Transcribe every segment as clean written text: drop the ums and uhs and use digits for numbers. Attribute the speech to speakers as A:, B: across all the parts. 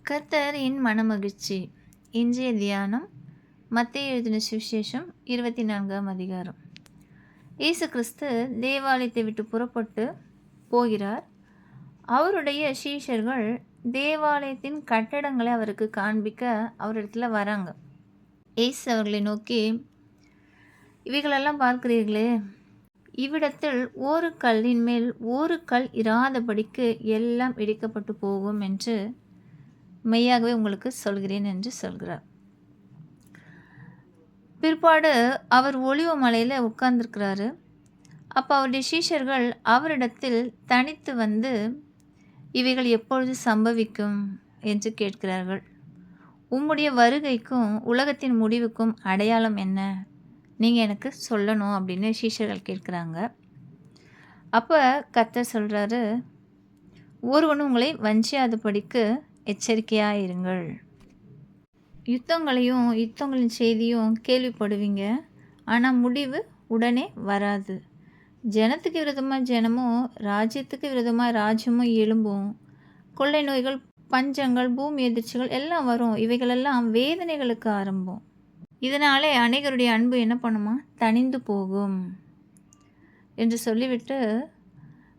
A: கர்த்தர் என் மனமகிழ்ச்சி. இன்றைய தியானம் மத்தேயு எழுதின சுவிசேஷம் 24ஆம் அதிகாரம். இயேசு கிறிஸ்து தேவாலயத்தை விட்டு புறப்பட்டு போகிறார். அவருடைய சீஷர்கள் தேவாலயத்தின் கட்டடங்களை அவருக்கு காண்பிக்க அவரிடத்துல வராங்க. இயேசு அவர்களை நோக்கி, இவைகளெல்லாம் பார்க்கிறீர்களே, இவ்விடத்தில் ஒரு கல்லின் மேல் ஒரு கல் இராதபடிக்கு எல்லாம் இடிக்கப்பட்டு போகும் என்று மெய்யாகவே உங்களுக்கு சொல்கிறேன் என்று சொல்கிறார். பிற்பாடு அவர் ஒலிவ மலையில் உட்கார்ந்துருக்கிறாரு. அப்போ அவருடைய சீஷர்கள் அவரிடத்தில் தனித்து வந்து, இவைகள் எப்பொழுது சம்பவிக்கும் என்று கேட்கிறார்கள். உம்முடைய வருகைக்கும் உலகத்தின் முடிவுக்கும் அடையாளம் என்ன? நீங்கள் எனக்கு சொல்லணும் அப்படின்னு சீஷர்கள் கேட்குறாங்க. அப்போ கர்த்தர் சொல்கிறாரு, ஒருவனும் உங்களை வஞ்சியாதபடிக்கு எச்சரிக்கையாக இருங்கள். யுத்தங்களின் செய்தியும் கேள்விப்படுவீங்க. ஆனால் முடிவு உடனே வராது. ஜனத்துக்கு விரோதமாக ஜனமும் ராஜ்யத்துக்கு விரோதமாக ராஜ்யமும் எழும்பும். கொள்ளை நோய்கள், பஞ்சங்கள், பூமி எதிர்ச்சிகள் எல்லாம் வரும். இவைகளெல்லாம் வேதனைகளுக்கு ஆரம்பம். இதனாலே அநேகருடைய அன்பு என்ன பண்ணுமா? தணிந்து போகும் என்று சொல்லிவிட்டு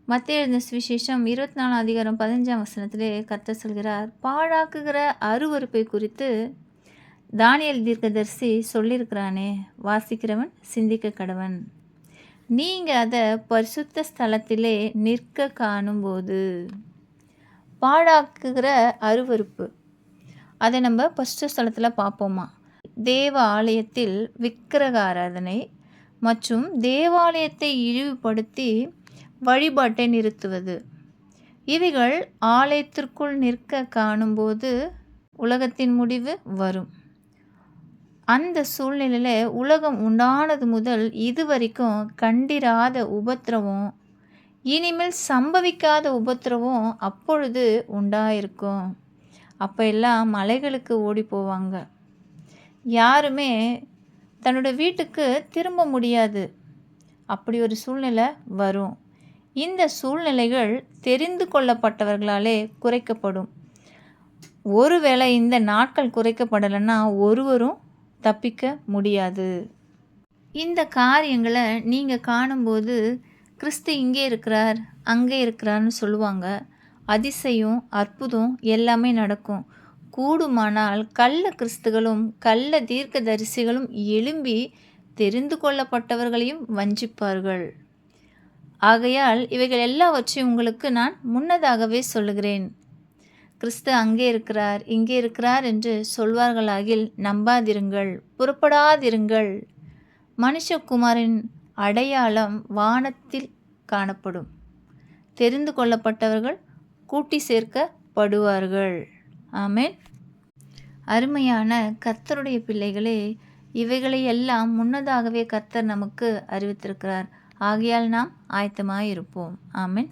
A: மத்தேயு எழுதின சுவிசேஷம் 24ஆம் அதிகாரம் 15ஆம் வசனத்திலே கர்த்தர் சொல்கிறார், பாழாக்குகிற அருவருப்பை குறித்து தானியேல் தீர்க்கதரிசி சொல்லியிருக்கிறானே, வாசிக்கிறவன் சிந்திக்க கடவன். நீங்கள் அதை பரிசுத்த ஸ்தலத்திலே நிற்க காணும்போது, பாழாக்குகிற அருவருப்பு அதை நம்ம பரிசுத்த ஸ்தலத்தில் பார்ப்போமா? தேவ ஆலயத்தில் விக்கிரக ஆராதனை மற்றும் தேவாலயத்தை இழிவுபடுத்தி வழிபாட்டை நிறுத்துவது, இவைகள் ஆலயத்திற்குள் நிற்க காணும்போது உலகத்தின் முடிவு வரும். அந்த சூழ்நிலையில் உலகம் உண்டானது முதல் இதுவரைக்கும் கண்டிராத உபத்திரவம், இனிமேல் சம்பவிக்காத உபத்திரவம் அப்பொழுது உண்டாயிருக்கும். அப்போ எல்லாம் மலைகளுக்கு ஓடி போவாங்க. யாருமே தன்னோட வீட்டுக்கு திரும்ப முடியாது. அப்படி ஒரு சூழ்நிலை வரும். இந்த சூழ்நிலைகள் தெரிந்து கொள்ளப்பட்டவர்களாலே குறைக்கப்படும். ஒருவேளை இந்த நாட்கள் குறைக்கப்படலைன்னா ஒருவரும் தப்பிக்க முடியாது. இந்த காரியங்களை நீங்கள் காணும்போது கிறிஸ்து இங்கே இருக்கிறார், அங்கே இருக்கிறார்னு சொல்லுவாங்க. அதிசயம், அற்புதம் எல்லாமே நடக்கும். கூடுமானால் கள்ள கிறிஸ்துகளும் கள்ள தீர்க்க தரிசிகளும் எழும்பி தெரிந்து கொள்ளப்பட்டவர்களையும் வஞ்சிப்பார்கள். ஆகையால் இவைகள் எல்லாவற்றையும் உங்களுக்கு நான் முன்னதாகவே சொல்லுகிறேன். கிறிஸ்து அங்கே இருக்கிறார், இங்கே இருக்கிறார் என்று சொல்வார்களாகில் நம்பாதிருங்கள், புறப்படாதிருங்கள். மனுஷகுமாரின் அடையாளம் வானத்தில் காணப்படும். தெரிந்து கொள்ளப்பட்டவர்கள் கூட்டி சேர்க்கப்படுவார்கள். ஆமென். அருமையான கர்த்தருடைய பிள்ளைகளே, இவைகளை எல்லாம் முன்னதாகவே கர்த்தர் நமக்கு அறிவித்திருக்கிறார். ஆகையால் நாம் ஆயத்தமாயிருப்போம். ஆமென்.